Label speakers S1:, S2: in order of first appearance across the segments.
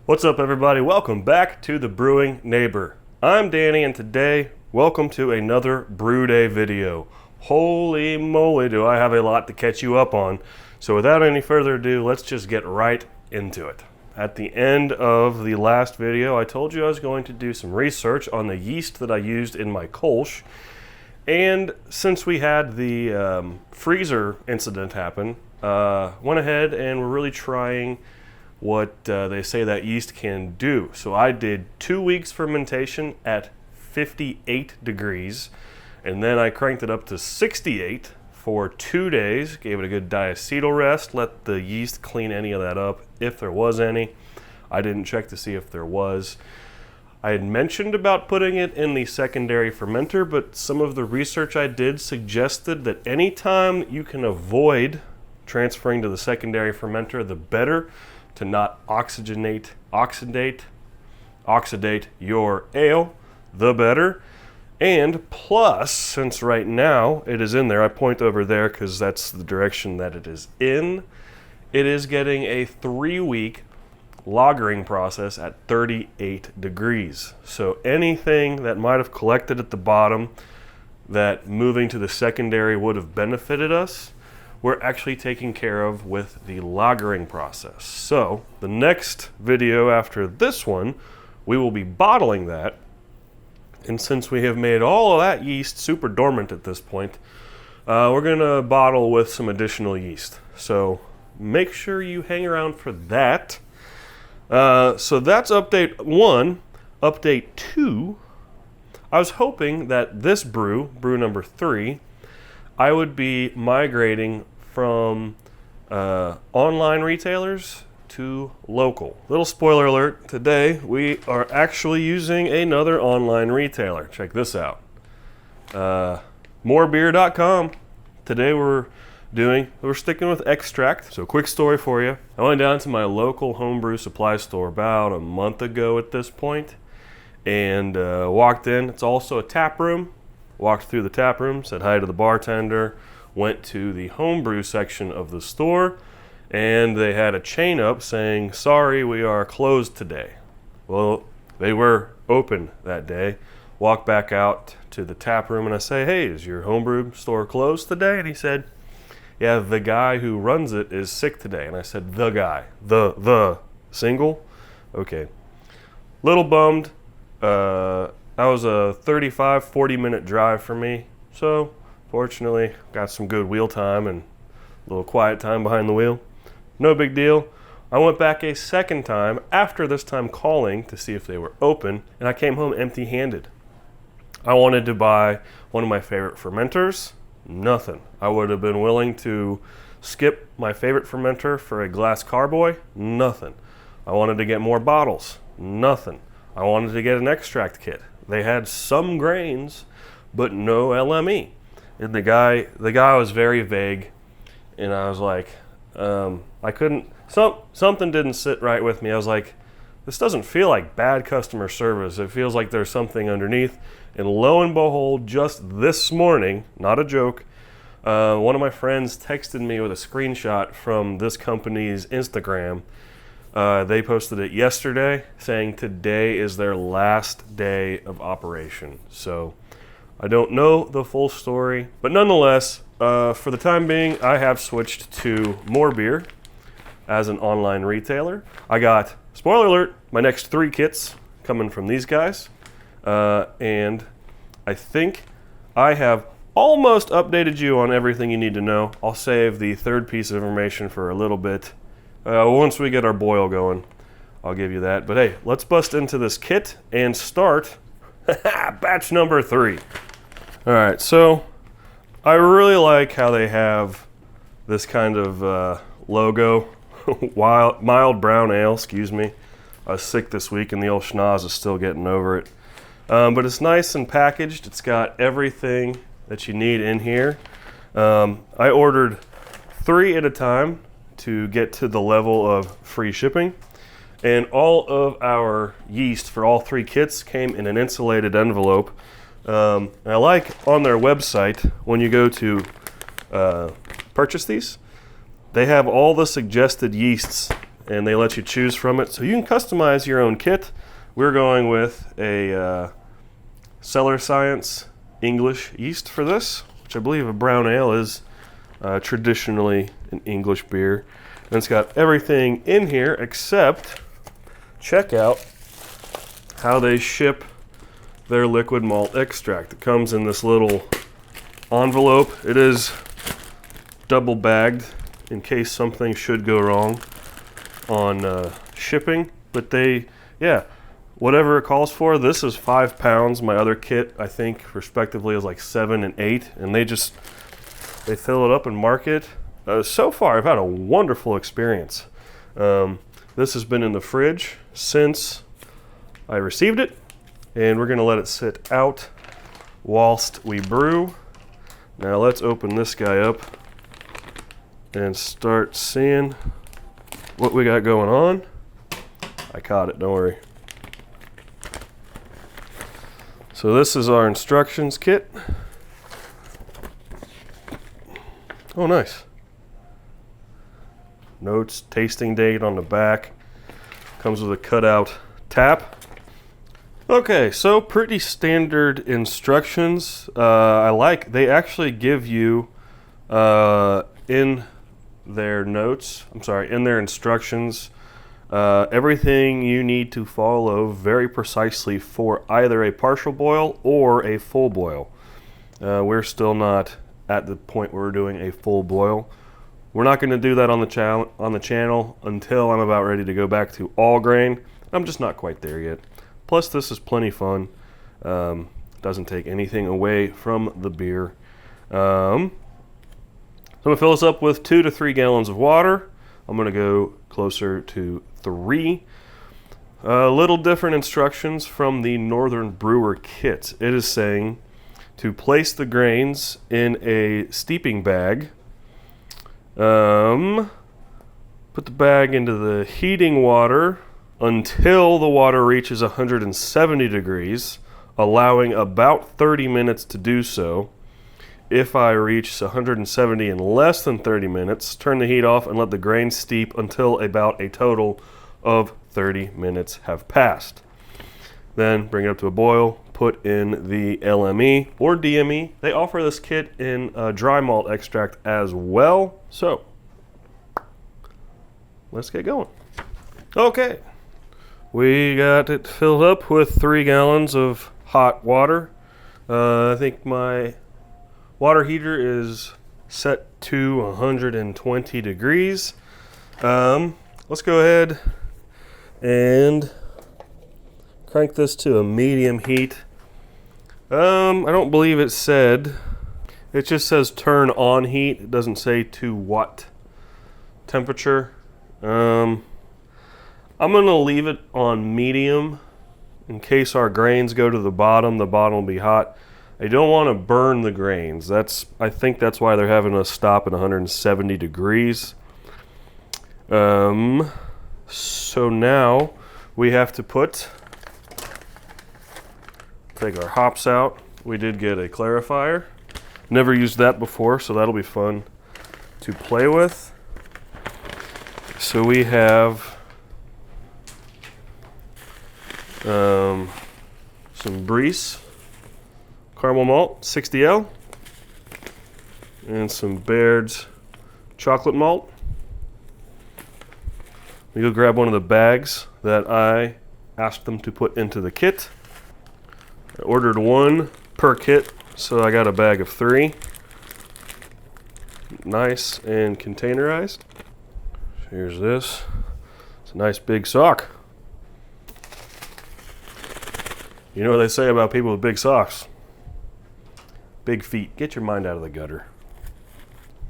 S1: What's up, everybody? Welcome back to the Brewing Neighbor. I'm Danny, and today, welcome to another Brew Day video. Holy moly, do I have a lot to catch you up on. So without any further ado, let's just get right into it. At the end of the last video, I told you I was going to do some research on the yeast that I used in my Kolsch. And since we had the freezer incident happen, went ahead and we're really trying what they say that yeast can do. So I did 2 weeks fermentation at 58 degrees, and then I cranked it up to 68 for 2 days, gave it a good diacetyl rest, let the yeast clean any of that up if there was any. I didn't check to see if there was. I had mentioned about putting it in the secondary fermenter, but some of the research I did suggested that anytime you can avoid transferring to the secondary fermenter, the better, to not oxidate your ale, the better. And plus, since right now it is in there, I point over there because that's the direction that it is in, it is getting a 3-week lagering process at 38 degrees. So anything that might have collected at the bottom that moving to the secondary would have benefited us, we're actually taking care of with the lagering process. So the next video after this one, we will be bottling that. And since we have made all of that yeast super dormant at this point, we're gonna bottle with some additional yeast. So make sure you hang around for that. So that's update 1. Update 2, I was hoping that this brew number 3, I would be migrating from online retailers to local. Little spoiler alert, today we are actually using another online retailer. Check this out. MoreBeer.com. Today we're sticking with extract. So quick story for you. I went down to my local homebrew supply store about a month ago at this point and walked in. It's also a tap room. Walked through the tap room, said hi to the bartender, went to the homebrew section of the store, and they had a chain up saying, "Sorry, we are closed today." Well, they were open that day. Walked back out to the tap room and I say, "Hey, is your homebrew store closed today?" And he said, "Yeah, the guy who runs it is sick today." And I said, "The guy, the single?" Okay. Little bummed. That was a 35-40 minute drive for me, so fortunately got some good wheel time and a little quiet time behind the wheel. No big deal. I went back a second time after this time calling to see if they were open, and I came home empty-handed. I wanted to buy one of my favorite fermenters. Nothing. I would have been willing to skip my favorite fermenter for a glass carboy. Nothing. I wanted to get more bottles. Nothing. I wanted to get an extract kit. They had some grains, but no LME. And the guy was very vague, and I was like, I couldn't, something didn't sit right with me. I was like, this doesn't feel like bad customer service. It feels like there's something underneath. And lo and behold, just this morning, not a joke, one of my friends texted me with a screenshot from this company's Instagram. They posted it yesterday saying today is their last day of operation. So I don't know the full story, but nonetheless, for the time being, I have switched to MoreBeer as an online retailer. I got, spoiler alert, my next 3 kits coming from these guys. And I think I have almost updated you on everything you need to know. I'll save the third piece of information for a little bit. Once we get our boil going, I'll give you that. But hey, let's bust into this kit and start batch number 3. All right, so I really like how they have this kind of logo. Mild brown ale, excuse me. I was sick this week and the old schnoz is still getting over it. But it's nice and packaged. It's got everything that you need in here. I ordered 3 at a time to get to the level of free shipping. And all of our yeast for all 3 kits came in an insulated envelope. And I like on their website, when you go to purchase these, they have all the suggested yeasts and they let you choose from it. So you can customize your own kit. We're going with a Cellar Science English yeast for this, which I believe a brown ale is traditionally an English beer. And it's got everything in here except, check out how they ship their liquid malt extract. It comes in this little envelope. It is double bagged in case something should go wrong on shipping, but whatever it calls for. This is 5 pounds. My other kit, I think, respectively, is like 7 and 8, and they fill it up and mark it. So far, I've had a wonderful experience. This has been in the fridge since I received it, and we're gonna let it sit out whilst we brew. Now let's open this guy up and start seeing what we got going on. I caught it, don't worry. So this is our instructions kit. Oh, nice. Notes, tasting date on the back. Comes with a cutout tap. Okay, so pretty standard instructions. They actually give you in their instructions, everything you need to follow very precisely for either a partial boil or a full boil. We're still not at the point where we're doing a full boil. We're not going to do that on the channel until I'm about ready to go back to all grain. I'm just not quite there yet. Plus, this is plenty fun. Doesn't take anything away from the beer. So I'm going to fill this up with 2 to 3 gallons of water. I'm going to go closer to 3. Little different instructions from the Northern Brewer kit. It is saying to place the grains in a steeping bag. Put the bag into the heating water until the water reaches 170 degrees, allowing about 30 minutes to do so. If I reach 170 in less than 30 minutes, turn the heat off and let the grains steep until about a total of 30 minutes have passed. Then bring it up to a boil, put in the LME or DME. They offer this kit in dry malt extract as well. So let's get going. Okay, we got it filled up with 3 gallons of hot water. I think my water heater is set to 120 degrees. Let's go ahead and crank this to a medium heat. I don't believe it said. It just says turn on heat. It doesn't say to what temperature. I'm going to leave it on medium in case our grains go to the bottom. The bottom will be hot. I don't want to burn the grains. I think that's why they're having us stop at 170 degrees. So now we have to take our hops out. We did get a Clarifier. Never used that before, so that'll be fun to play with. So we have some Breeze caramel malt, 60L, and some Baird's chocolate malt. We go grab one of the bags that I asked them to put into the kit. I ordered 1 per kit, so I got a bag of 3. Nice and containerized. Here's this. It's a nice big sock. You know what they say about people with big socks? Big feet. Get your mind out of the gutter.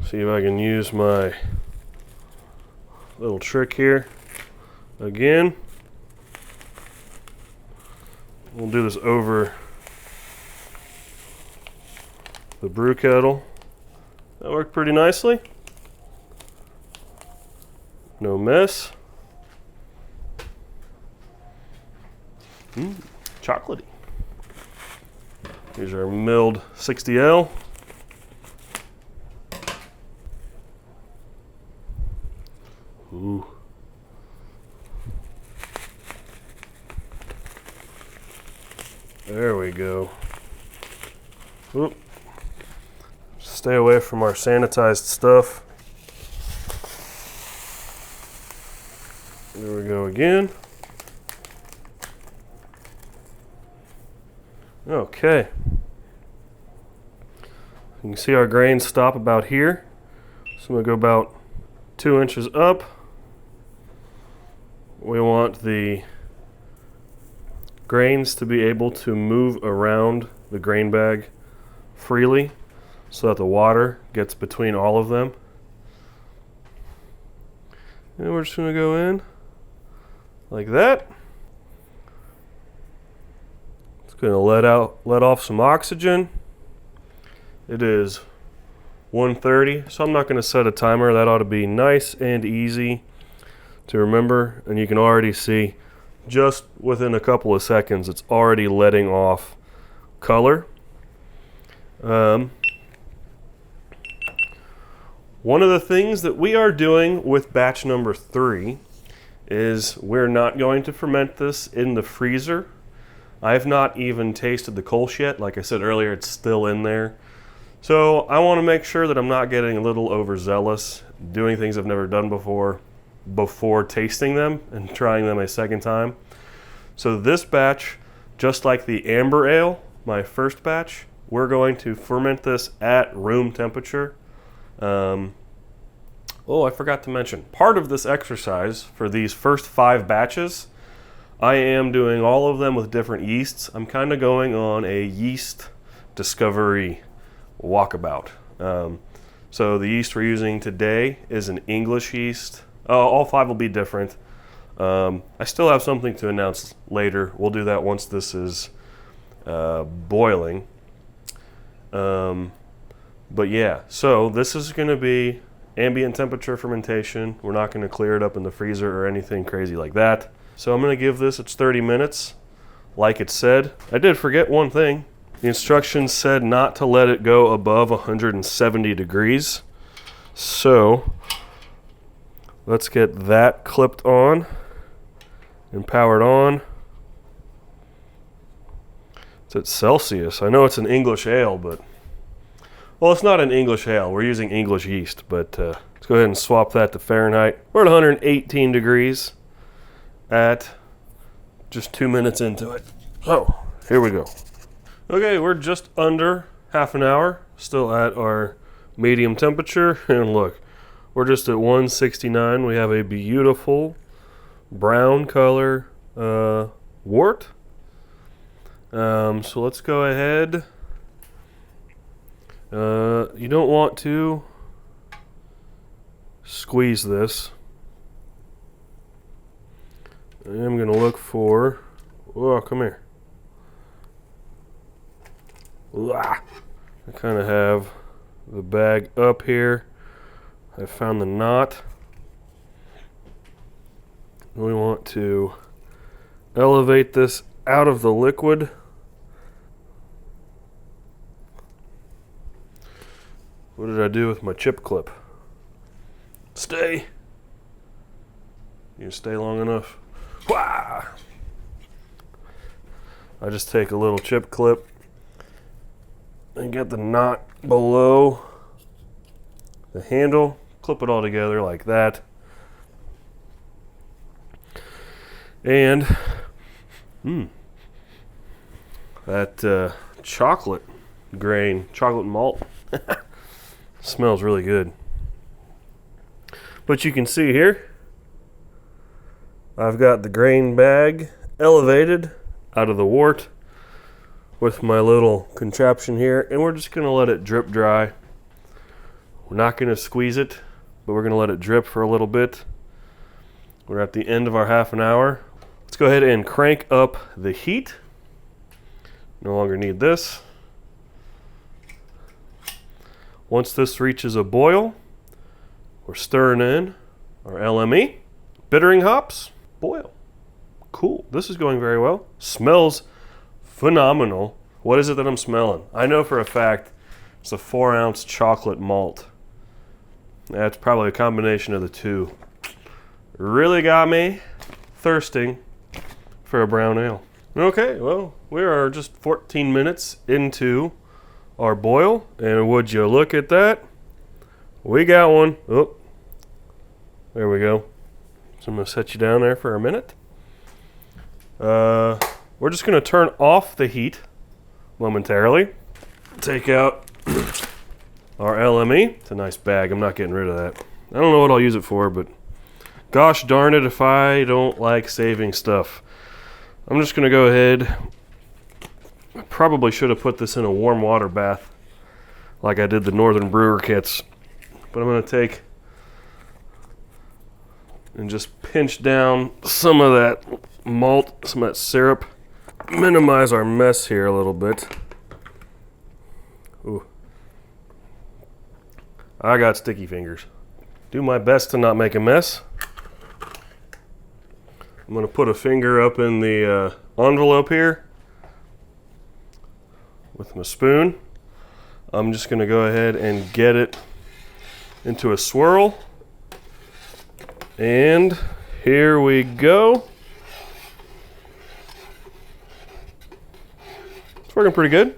S1: See if I can use my little trick here again. We'll do this over the brew kettle. That worked pretty nicely. No mess. Chocolatey. Here's our milled 60L. Ooh. There we go. Oop. Stay away from our sanitized stuff. There we go again. Okay. You can see our grains stop about here. So I'm going to go about 2 inches up. We want the grains to be able to move around the grain bag freely so that the water gets between all of them. And we're just going to go in like that. It's going to let off some oxygen. It is 1:30, so I'm not going to set a timer. That ought to be nice and easy to remember, and you can already see just within a couple of seconds it's already letting off color. One of the things that we are doing with batch number 3 is we're not going to ferment this in the freezer. I've not even tasted the Kolsch yet. Like I said earlier, it's still in there. So I want to make sure that I'm not getting a little overzealous, doing things I've never done before tasting them and trying them a second time. So this batch, just like the amber ale, my first batch, we're going to ferment this at room temperature. Oh, I forgot to mention, part of this exercise for these first 5 batches, I am doing all of them with different yeasts. I'm kind of going on a yeast discovery walkabout. So the yeast we're using today is an English yeast. All 5 will be different. I still have something to announce later. We'll do that once this is boiling. But yeah, so this is going to be ambient temperature fermentation. We're not going to clear it up in the freezer or anything crazy like that. So I'm going to give this its 30 minutes, like it said. I did forget one thing. The instructions said not to let it go above 170 degrees. So let's get that clipped on and powered on. It's at Celsius. I know it's an English ale, but well, it's not an English ale. We're using English yeast, but let's go ahead and swap that to Fahrenheit. We're at 118 degrees at just 2 minutes into it. So here we go. Okay, we're just under half an hour, still at our medium temperature, and look, we're just at 169. We have a beautiful brown color wort. So let's go ahead. You don't want to squeeze this. I'm going to look for, oh, come here. I kind of have the bag up here. I found the knot. We want to elevate this out of the liquid. What did I do with my chip clip? Stay. You stay long enough. Wah! I just take a little chip clip and get the knot below the handle, clip it all together like that. And that chocolate grain, chocolate malt, smells really good. But you can see here, I've got the grain bag elevated out of the wort with my little contraption here, and we're just going to let it drip dry. We're not going to squeeze it, but we're going to let it drip for a little bit. We're at the end of our half an hour. Let's go ahead and crank up the heat. No longer need this. Once this reaches a boil, we're stirring in our LME. Bittering hops, boil. Cool, this is going very well. Smells phenomenal. What is it that I'm smelling? I know for a fact it's a 4-ounce chocolate malt. That's probably a combination of the two. Really got me thirsting for a brown ale. Okay, well, we are just 14 minutes into our boil, and would you look at that? We got one. Oh, there we go. So I'm going to set you down there for a minute. We're just going to turn off the heat momentarily. Take out our LME. It's a nice bag. I'm not getting rid of that. I don't know what I'll use it for, but gosh darn it if I don't like saving stuff. I'm just going to go ahead. I probably should have put this in a warm water bath like I did the Northern Brewer kits. But I'm going to take and just pinch down some of that malt, some of that syrup. Minimize our mess here a little bit. Ooh. I got sticky fingers. Do my best to not make a mess. I'm going to put a finger up in the envelope here with my spoon. I'm just going to go ahead and get it into a swirl. And here we go. It's working pretty good.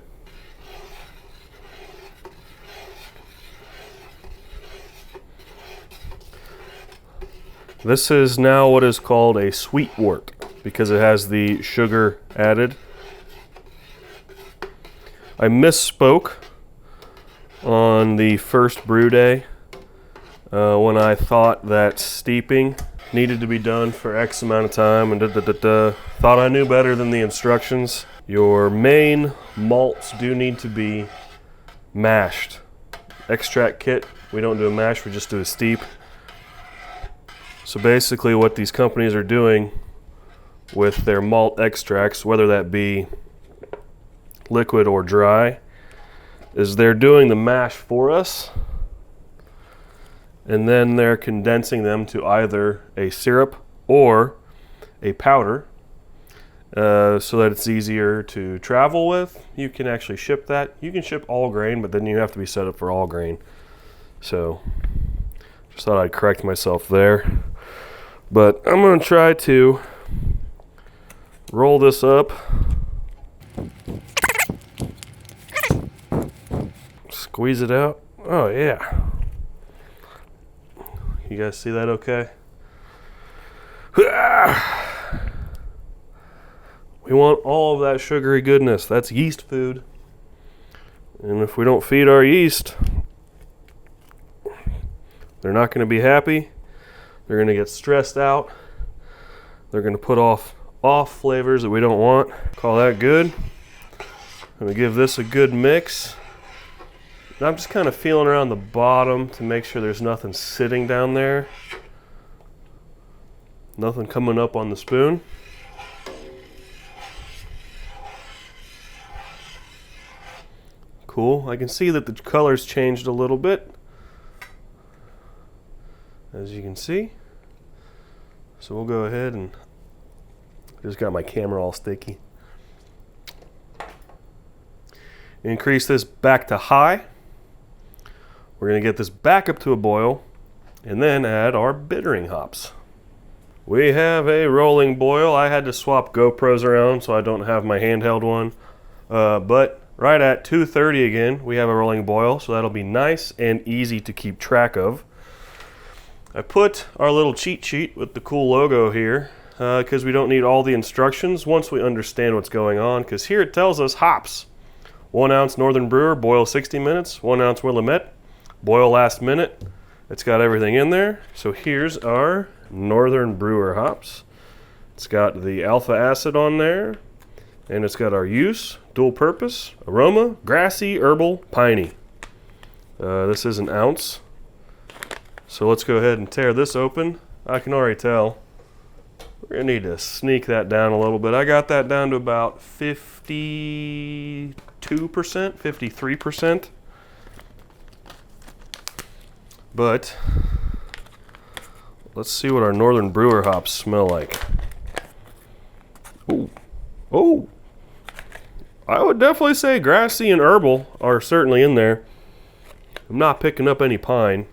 S1: This is now what is called a sweet wort because it has the sugar added. I misspoke on the first brew day when I thought that steeping needed to be done for X amount of time and thought I knew better than the instructions. Your main malts do need to be mashed. Extract kit, we don't do a mash, we just do a steep. So basically what these companies are doing with their malt extracts, whether that be liquid or dry, is they're doing the mash for us, and then they're condensing them to either a syrup or a powder so that it's easier to travel with. You can actually ship that. You can ship all grain, but then you have to be set up for all grain. So just thought I'd correct myself there. But I'm going to try to roll this up. Squeeze it out. Oh yeah. You guys see that okay? We want all of that sugary goodness. That's yeast food. And if we don't feed our yeast, they're not going to be happy. They're going to get stressed out. They're going to put off flavors that we don't want. Call that good. I'm going to give this a good mix. And I'm just kind of feeling around the bottom to make sure there's nothing sitting down there. Nothing coming up on the spoon. Cool. I can see that the color's changed a little bit, as you can see. So we'll go ahead and just got my camera all sticky. Increase this back to high. We're going to get this back up to a boil and then add our bittering hops. We have a rolling boil. I had to swap GoPros around so I don't have my handheld one. But right at 230 again, we have a rolling boil, so that'll be nice and easy to keep track of. I put our little cheat sheet with the cool logo here because we don't need all the instructions once we understand what's going on, because here it tells us hops. 1 ounce Northern Brewer, boil 60 minutes. 1 ounce Willamette, boil last minute. It's got everything in there. So here's our Northern Brewer hops. It's got the alpha acid on there, and it's got our use, dual purpose, aroma, grassy, herbal, piney. This is an ounce. So let's go ahead and tear this open. I can already tell we're gonna need to sneak that down a little bit. I got that down to about 52%, 53%. But let's see what our Northern Brewer hops smell like. Oh, I would definitely say grassy and herbal are certainly in there. I'm not picking up any pine.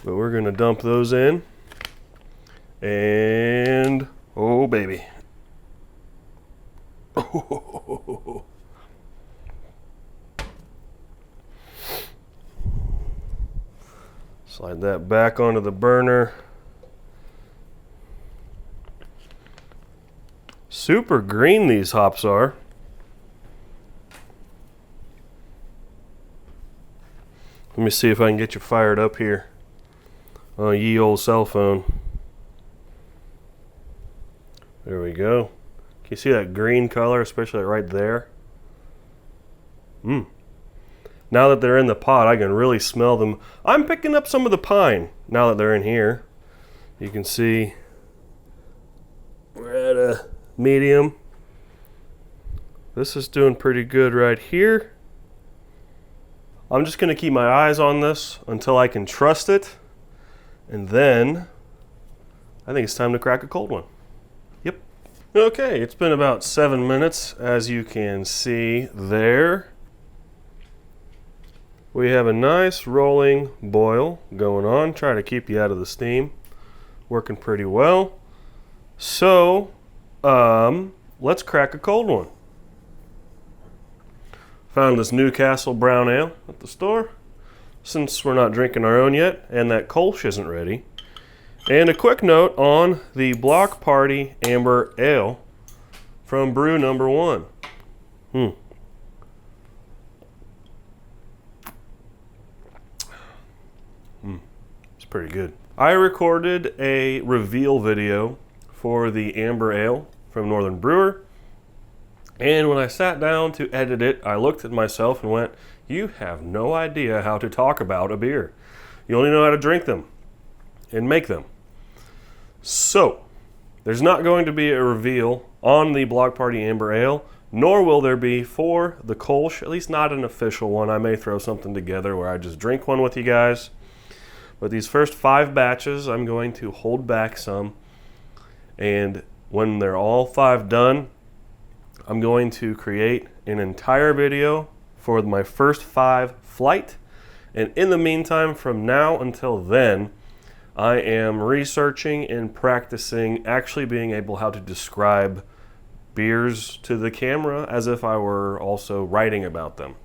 S1: But we're going to dump those in. And, oh baby. Slide that back onto the burner. Super green these hops are. Let me see if I can get you fired up here on ye old cell phone. There we go. Can you see that green color, especially right there? Now that they're in the pot, I can really smell them. I'm picking up some of the pine now that they're in here. You can see we're at a medium. This is doing pretty good right here. I'm just going to keep my eyes on this until I can trust it. And then I think it's time to crack a cold one. Yep. Okay, it's been about 7 minutes, as you can see there. We have a nice rolling boil going on. Try to keep you out of the steam. Working pretty well. So, let's crack a cold one. Found this Newcastle brown ale at the store, since we're not drinking our own yet, and that Kolsch isn't ready. And a quick note on the Block Party Amber Ale from Brew number 1. It's pretty good. I recorded a reveal video for the Amber Ale from Northern Brewer. And when I sat down to edit it, I looked at myself and went, you have no idea how to talk about a beer. You only know how to drink them and make them. So, there's not going to be a reveal on the Block Party Amber Ale, nor will there be for the Kolsch, at least not an official one. I may throw something together where I just drink one with you guys. But these first 5 batches, I'm going to hold back some. And when they're all 5 done, I'm going to create an entire video for my first 5 flight. And in the meantime, from now until then, I am researching and practicing actually being able how to describe beers to the camera as if I were also writing about them.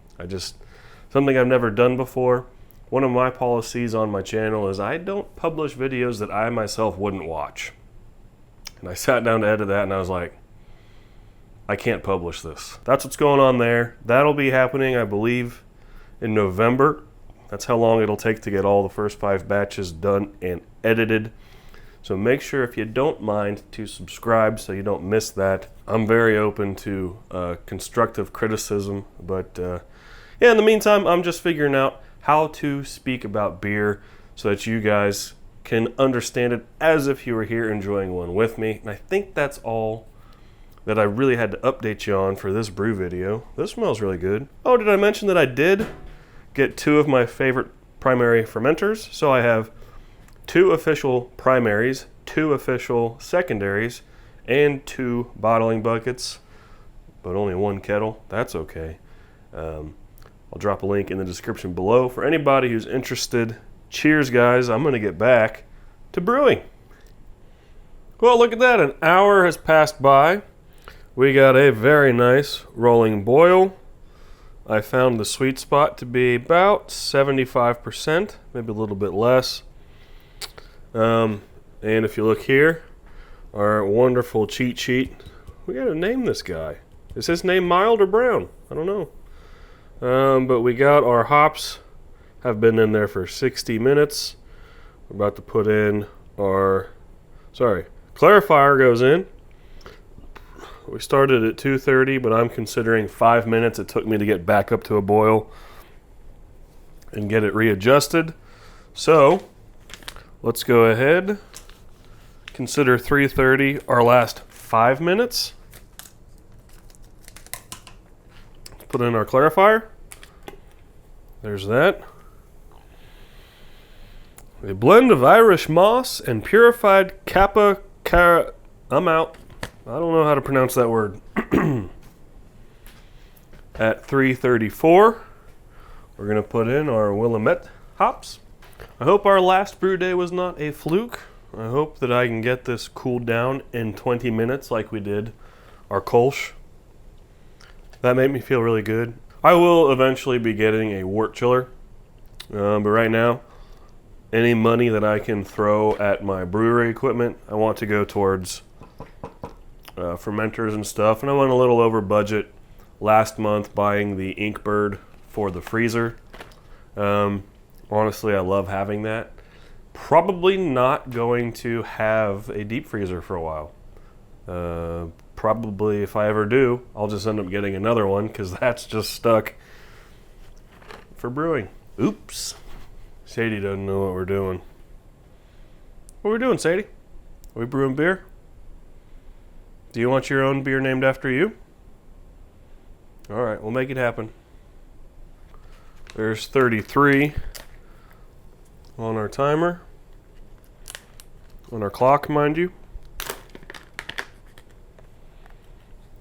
S1: Something I've never done before. One of my policies on my channel is I don't publish videos that I myself wouldn't watch. And I sat down to edit that and I was like, I can't publish this. That's what's going on there. That'll be happening, I believe, in November. That's how long it'll take to get all the first 5 batches done and edited. So make sure, if you don't mind, to subscribe so you don't miss that. I'm very open to constructive criticism. But yeah, in the meantime, I'm just figuring out how to speak about beer so that you guys can understand it as if you were here enjoying one with me. And I think that's all that I really had to update you on for this brew video. This smells really good. Oh, did I mention that I did get 2 of my favorite primary fermenters? So I have 2 official primaries, 2 official secondaries, and 2 bottling buckets, but only 1 kettle. That's okay. I'll drop a link in the description below for anybody who's interested. Cheers, guys. I'm going to get back to brewing. Well, look at that. An hour has passed by. We got a very nice rolling boil. I found the sweet spot to be about 75%, maybe a little bit less. And if you look here, our wonderful cheat sheet, we got to name this guy. Is his name mild or brown? I don't know. But we got our hops, have been in there for 60 minutes. We're about to put in our, Clarifier goes in. We started at 2:30, but I'm considering 5 minutes it took me to get back up to a boil and get it readjusted. So, let's go ahead. Consider 3:30 our last 5 minutes. Let's put in our Clarifier. There's that. A blend of Irish moss and purified Kappa Cara. I'm out. I don't know how to pronounce that word. At 3:34, we're going to put in our Willamette hops. I hope our last brew day was not a fluke. I hope that I can get this cooled down in 20 minutes like we did our Kolsch. That made me feel really good. I will eventually be getting a Wort chiller, but right now, any money that I can throw at my brewery equipment, I want to go towards fermenters and stuff. And I went a little over budget last month buying the Inkbird for the freezer. Honestly, I love having that. Probably not going to have a deep freezer for a while. Probably if I ever do, I'll just end up getting another one because that's just stuck for brewing. Oops. Sadie doesn't know what we're doing. What are we doing, Sadie? Are we brewing beer? Do you want your own beer named after you? All right, we'll make it happen. There's 33 on our timer. On our clock, mind you.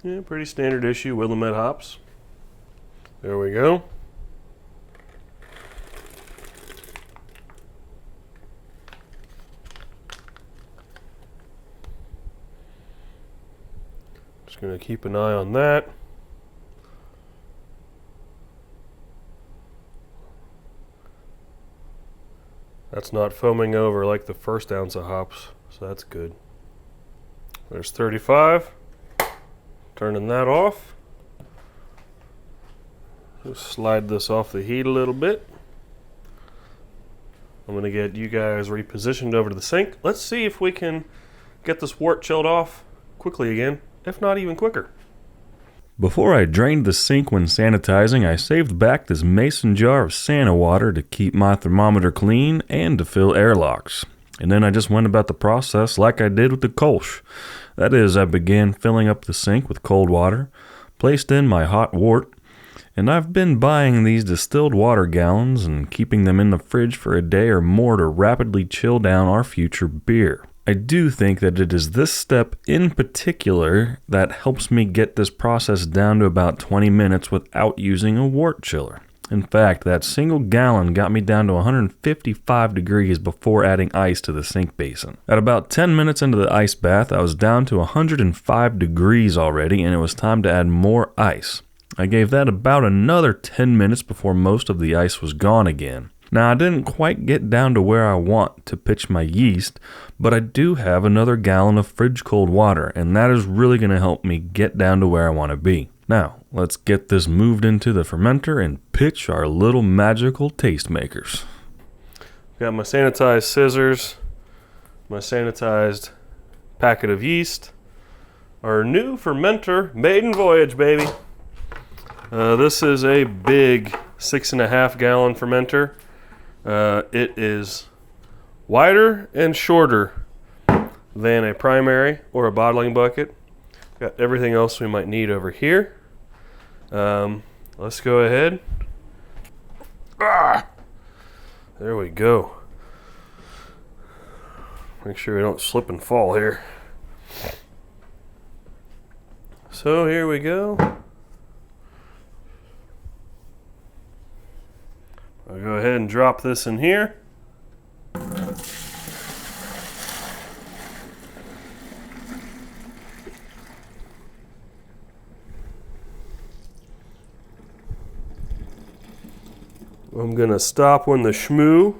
S1: Yeah, pretty standard issue Willamette hops. There we go. Just going to keep an eye on that. That's not foaming over like the first ounce of hops, so that's good. There's 35. Turning that off. Just slide this off the heat a little bit. I'm going to get you guys repositioned over to the sink. Let's see if we can get this Wort chilled off quickly again, if not even quicker.
S2: Before I drained the sink when sanitizing, I saved back this mason jar of Santa water to keep my thermometer clean and to fill airlocks. And then I just went about the process like I did with the Kolsch. That is, I began filling up the sink with cold water, placed in my hot Wort, and I've been buying these distilled water gallons and keeping them in the fridge for a day or more to rapidly chill down our future beer. I do think that it is this step in particular that helps me get this process down to about 20 minutes without using a Wort chiller. In fact, that single gallon got me down to 155 degrees before adding ice to the sink basin. At about 10 minutes into the ice bath, I was down to 105 degrees already, and it was time to add more ice. I gave that about another 10 minutes before most of the ice was gone again. Now, I didn't quite get down to where I want to pitch my yeast, but I do have another gallon of fridge cold water, and that is really going to help me get down to where I want to be. Now, let's get this moved into the fermenter and pitch our little magical tastemakers.
S1: Got my sanitized scissors, my sanitized packet of yeast, our new fermenter, maiden voyage, baby. This is a big 6.5 gallon fermenter. It is wider and shorter than a primary or a bottling bucket. Got everything else we might need over here. Let's go ahead. There we go. Make sure we don't slip and fall here. So here we go. I'll go ahead and drop this in here. I'm going to stop when the shmoo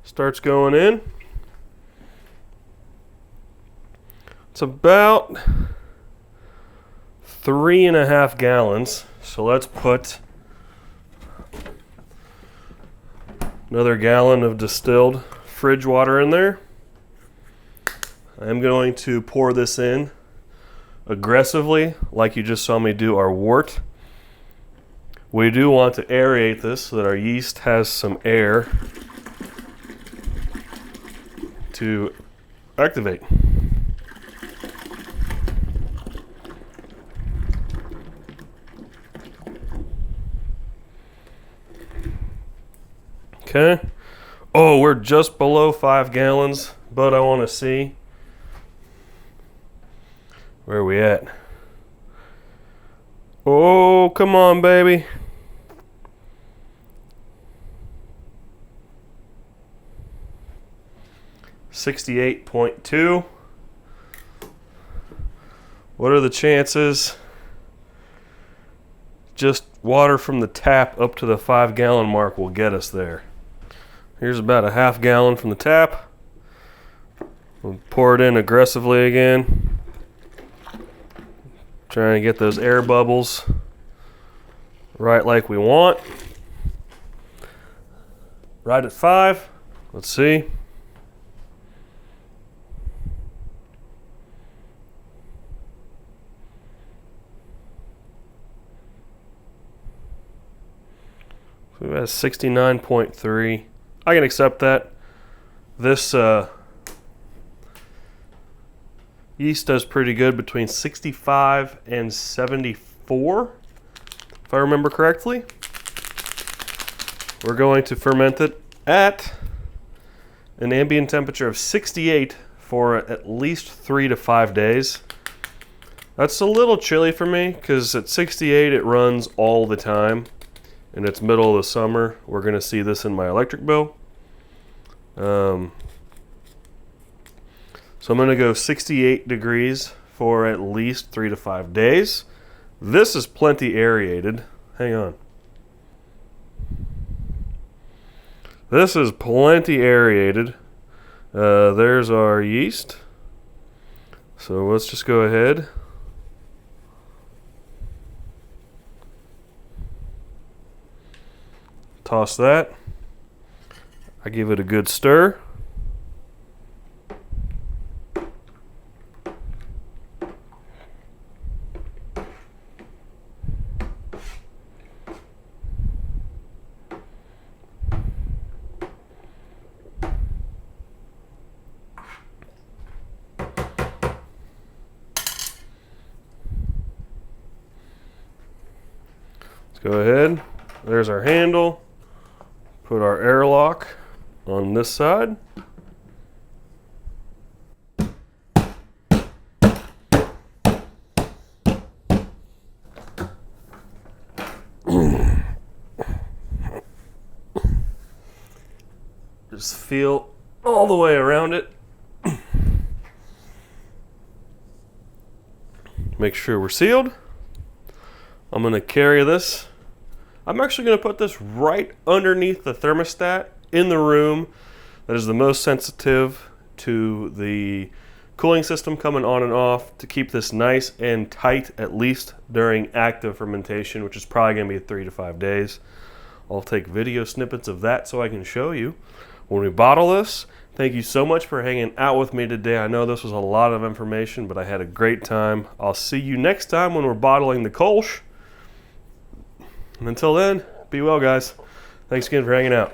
S1: starts going in. It's about 3.5 gallons. So let's put another gallon of distilled fridge water in there. I'm going to pour this in aggressively, like you just saw me do our Wort. We do want to aerate this so that our yeast has some air to activate. Okay. Oh, we're just below 5 gallons, but I want to see where are we at. Oh, come on, baby. $68.2. What are the chances just water from the tap up to the 5 gallon mark will get us there? Here's about a half gallon from the tap. We'll pour it in aggressively again. Trying to get those air bubbles right like we want. Right at 5. Let's see. So we've got 69.3. I can accept that. This yeast does pretty good between 65 and 74, if I remember correctly. We're going to ferment it at an ambient temperature of 68 for at least 3 to 5 days. That's a little chilly for me because at 68 it runs all the time, and it's middle of the summer. We're going to see this in my electric bill. So I'm going to go 68 degrees for at least 3 to 5 days. This is plenty aerated. Hang on. This is plenty aerated. There's our yeast. So let's just go ahead. Toss that. I give it a good stir. Go ahead, there's our handle, put our airlock on this side. Just feel all the way around it. Make sure we're sealed. I'm going to carry this. I'm actually going to put this right underneath the thermostat in the room that is the most sensitive to the cooling system coming on and off, to keep this nice and tight, at least during active fermentation, which is probably going to be 3 to 5 days. I'll take video snippets of that so I can show you when we bottle this. Thank you so much for hanging out with me today. I know this was a lot of information, but I had a great time. I'll see you next time when we're bottling the Kolsch. And until then, be well, guys. Thanks again for hanging out.